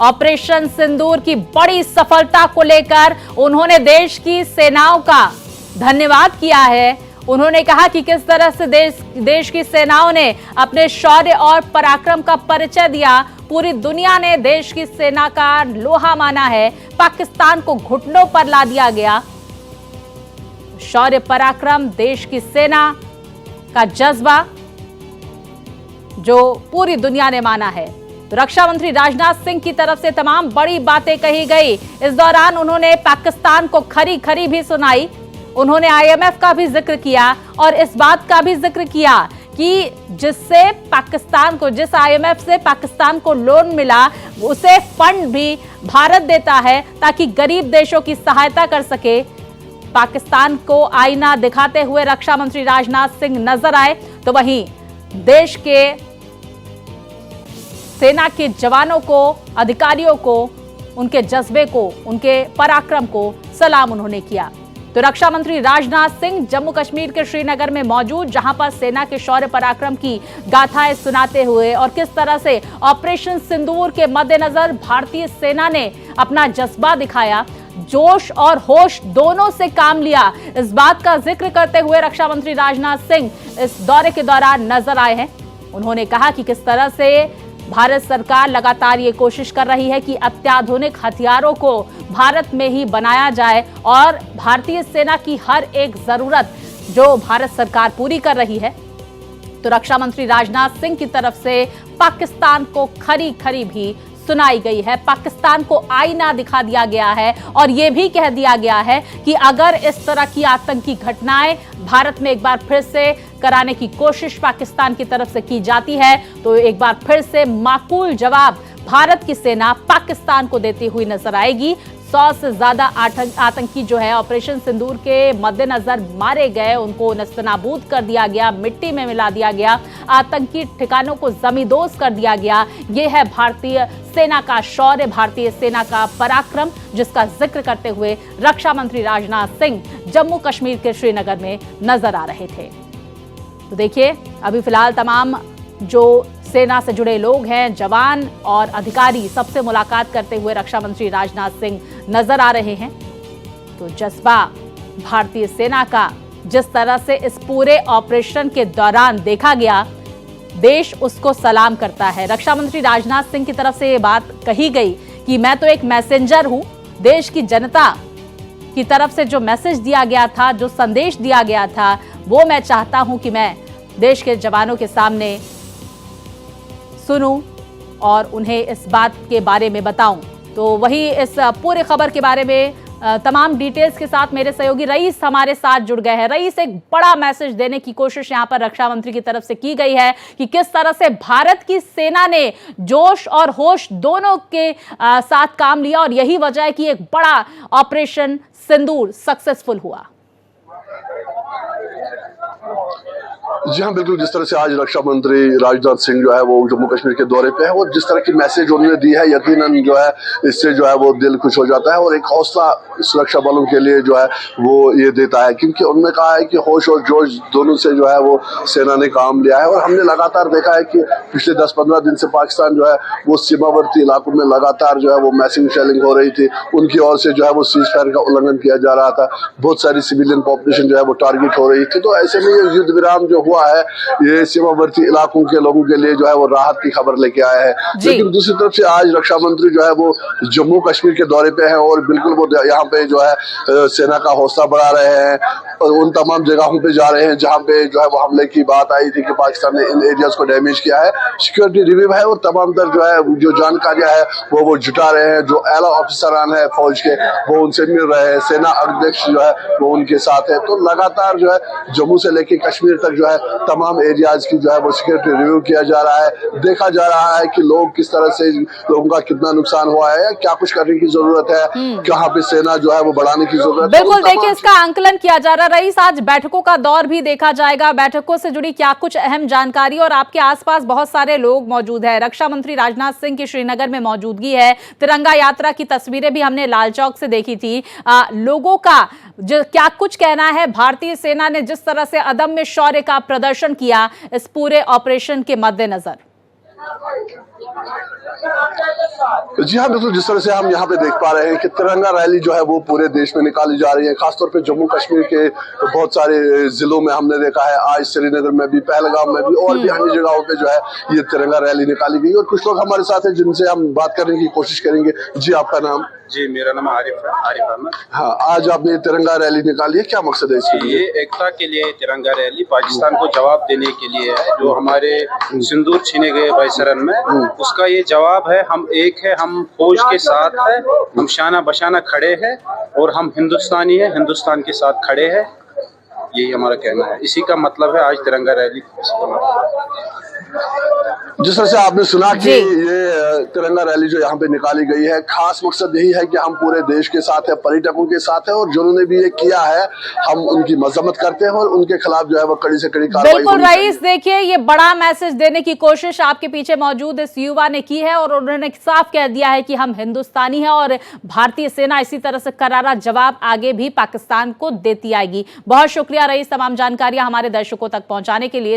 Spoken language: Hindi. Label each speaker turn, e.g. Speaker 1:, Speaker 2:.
Speaker 1: ऑपरेशन सिंदूर की बड़ी सफलता को लेकर उन्होंने देश की सेनाओं का धन्यवाद किया है। उन्होंने कहा कि किस तरह से देश की सेनाओं ने अपने शौर्य और पराक्रम का परिचय दिया। पूरी दुनिया ने देश की सेना का लोहा माना है। पाकिस्तान को घुटनों पर ला दिया गया। शौर्य पराक्रम, देश की सेना का जज्बा जो पूरी दुनिया ने माना है। तो रक्षा मंत्री राजनाथ सिंह की तरफ से तमाम बड़ी बातें कही गई। इस दौरान उन्होंने पाकिस्तान को खरी खरी भी सुनाई। उन्होंने आईएमएफ का भी जिक्र किया और इस बात का भी जिक्र किया कि जिससे पाकिस्तान को, जिस आईएमएफ से पाकिस्तान को लोन मिला, उसे फंड भी भारत देता है ताकि गरीब देशों की सहायता कर सके। पाकिस्तान को आईना दिखाते हुए रक्षा मंत्री राजनाथ सिंह नजर आए। तो वहीं देश के सेना के जवानों को, अधिकारियों को, उनके जज्बे को, उनके पराक्रम को सलाम उन्होंने किया। तो रक्षा मंत्री राजनाथ सिंह जम्मू कश्मीर के श्रीनगर में मौजूद, जहां पर सेना के शौर्य पराक्रम की गाथाएं सुनाते हुए और किस तरह से ऑपरेशन सिंदूर के मद्देनजर भारतीय सेना ने अपना जज्बा दिखाया, जोश और होश दोनों से काम लिया, इस बात का जिक्र करते हुए रक्षा मंत्री राजनाथ सिंह इस दौरे के दौरान नजर आए हैं। उन्होंने कहा कि किस तरह से भारत सरकार लगातार ये कोशिश कर रही है कि अत्याधुनिक हथियारों को भारत में ही बनाया जाए और भारतीय सेना की हर एक जरूरत जो भारत सरकार पूरी कर रही है। तो रक्षा मंत्री राजनाथ सिंह की तरफ से पाकिस्तान को खरी खरी भी सुनाई गई है। पाकिस्तान को आईना दिखा दिया गया है और यह भी कह दिया गया है कि अगर इस तरह की आतंकी घटनाएं भारत में एक बार फिर से कराने की कोशिश पाकिस्तान की तरफ से की जाती है तो एक बार फिर से माकूल जवाब भारत की सेना पाकिस्तान को देती हुई नजर आएगी। 100 से ज्यादा आतंकी जो है ऑपरेशन सिंदूर के मद्देनजर मारे गए, उनको नस्तनाबूद कर दिया गया, मिट्टी में मिला दिया गया, आतंकी ठिकानों को जमींदोज कर दिया गया। ये है भारतीय सेना का शौर्य, भारतीय सेना का पराक्रम, जिसका जिक्र करते हुए रक्षा मंत्री राजनाथ सिंह जम्मू कश्मीर के श्रीनगर में नजर आ रहे थे। तो देखिए, अभी फिलहाल तमाम जो सेना से जुड़े लोग हैं, जवान और अधिकारी, सबसे मुलाकात करते हुए रक्षा मंत्री राजनाथ सिंह नजर आ रहे हैं। तो जज्बा भारतीय सेना का जिस तरह से इस पूरे ऑपरेशन के दौरान देखा गया, देश उसको सलाम करता है। रक्षा मंत्री राजनाथ सिंह की तरफ से ये बात कही गई कि मैं तो एक मैसेंजर हूं, देश की जनता की तरफ से जो मैसेज दिया गया था, जो संदेश दिया गया था, वो मैं चाहता हूं कि मैं देश के जवानों के सामने सुनूं और उन्हें इस बात के बारे में बताऊं। तो वही इस पूरे खबर के बारे में तमाम डिटेल्स के साथ मेरे सहयोगी रईस हमारे साथ जुड़ गए हैं। रईस, एक बड़ा मैसेज देने की कोशिश यहां पर रक्षा मंत्री की तरफ से की गई है कि किस तरह से भारत की सेना ने जोश और होश दोनों के साथ काम लिया और यही वजह है कि एक बड़ा ऑपरेशन सिंदूर सक्सेसफुल हुआ।
Speaker 2: जी हाँ, बिल्कुल। जिस तरह से आज रक्षा मंत्री राजनाथ सिंह जो है वो जम्मू कश्मीर के दौरे पे है और जिस तरह की मैसेज उन्होंने दी है, यकीनन जो है इससे जो है वो दिल खुश हो जाता है और एक हौसला सुरक्षा बलों के लिए जो है वो ये देता है, क्योंकि उन्होंने कहा है कि होश और जोश दोनों से जो है वो सेना ने काम लिया है। और हमने लगातार देखा है कि पिछले 10-15 दिन से पाकिस्तान जो है वो सीमावर्ती इलाकों में लगातार जो है वो मैसिंग शेलिंग हो रही थी, उनकी ओर से जो है वो सीज फायर का उल्लंघन किया जा रहा था, बहुत सारी सिविलियन पॉपुलेशन जो है वो टारगेट हो रही थी। तो ऐसे में ये युद्ध विराम जो हुआ है, ये सीमावर्ती इलाकों के लोगों के लिए जो है वो राहत की खबर लेके आया है। लेकिन दूसरी तरफ से आज रक्षा मंत्री जो है वो जम्मू कश्मीर के दौरे पे हैं और बिल्कुल वो यहाँ पे जो है सेना का हौसला बढ़ा रहे हैं और उन तमाम जगहों पे जा रहे हैं जहाँ पे जो है वो हमले की बात आई थी कि पाकिस्तान ने इन एरियाज को डैमेज किया है। सिक्योरिटी रिव्यू है और तमाम तर जो है जो जानकारियां है वो जुटा रहे हैं। जो आला ऑफिसरान है फौज के, वो उनसे मिल रहे हैं, सेना अध्यक्ष जो है वो उनके साथ है। तो लगातार जो है जम्मू से लेके कश्मीर तक जो है तमाम एरियाज की जो है वो सिक्योरिटी रिव्यू किया जा रहा है, देखा जा रहा है कि लोग किस तरह से, लोगों का कितना नुकसान हुआ है, क्या कुछ करने की जरूरत है, कहाँ पे सेना जो है वो बढ़ाने की जरूरत है।
Speaker 1: बिल्कुल, देखिए इसका आंकलन किया जा रहा है। रईस, आज बैठकों का दौर भी देखा जाएगा, बैठकों से जुड़ी क्या कुछ अहम जानकारी, और आपके आसपास बहुत सारे लोग मौजूद है। रक्षा मंत्री राजनाथ सिंह की श्रीनगर में मौजूदगी है, तिरंगा यात्रा की तस्वीरें भी हमने लाल चौक से देखी थी। लोगों का जो क्या कुछ कहना है, भारतीय सेना ने जिस तरह से अदम्य शौर्य का प्रदर्शन किया इस पूरे ऑपरेशन के मद्देनजर?
Speaker 2: जी हाँ, बिल्कुल जिस तरह से हम यहाँ पे देख पा रहे हैं कि तिरंगा रैली जो है वो पूरे देश में निकाली जा रही है। खासतौर पे जम्मू कश्मीर के बहुत सारे जिलों में हमने देखा है, आज श्रीनगर में भी, पहलगाम में भी और भी अन्य जगहों पे जो है ये तिरंगा रैली निकाली गई। और कुछ लोग हमारे साथ हैं जिनसे हम बात करने की कोशिश करेंगे। जी, आपका नाम?
Speaker 3: जी, मेरा नाम आरिफ है, आरिफ अहमद।
Speaker 2: हाँ, आज आपने तिरंगा रैली निकाली है, क्या मकसद है इसके लिए?
Speaker 3: ये एकता के लिए तिरंगा रैली पाकिस्तान को जवाब देने के लिए है, जो हमारे सिंदूर छीने गए बैसरन में, उसका ये जवाब है। हम एक है, हम फौज के साथ है, हम शाना बशाना खड़े हैं और हम हिंदुस्तानी है, हिंदुस्तान के साथ खड़े हैं। यही हमारा कहना है, इसी का मतलब है आज तिरंगा रैली।
Speaker 2: जिस तरह से आपने सुना कि ये तिरंगा रैली जो यहाँ पे निकाली गई है, खास मकसद यही है कि हम पूरे देश के साथ है, पर्यटकों के साथ है, और जिन्होंने भी ये किया है हम उनकी मजम्मत करते हैं और उनके खिलाफ जो है वो कड़ी से कड़ी कार्रवाई।
Speaker 1: बिल्कुल रईस, देखिए ये बड़ा मैसेज देने की कोशिश आपके पीछे मौजूद इस युवा ने की है और उन्होंने साफ कह दिया है कि हम हिंदुस्तानी हैं और भारतीय सेना इसी तरह से करारा जवाब आगे भी पाकिस्तान को देती आएगी। बहुत शुक्रिया रईस, तमाम जानकारियां हमारे दर्शकों तक पहुंचाने के लिए।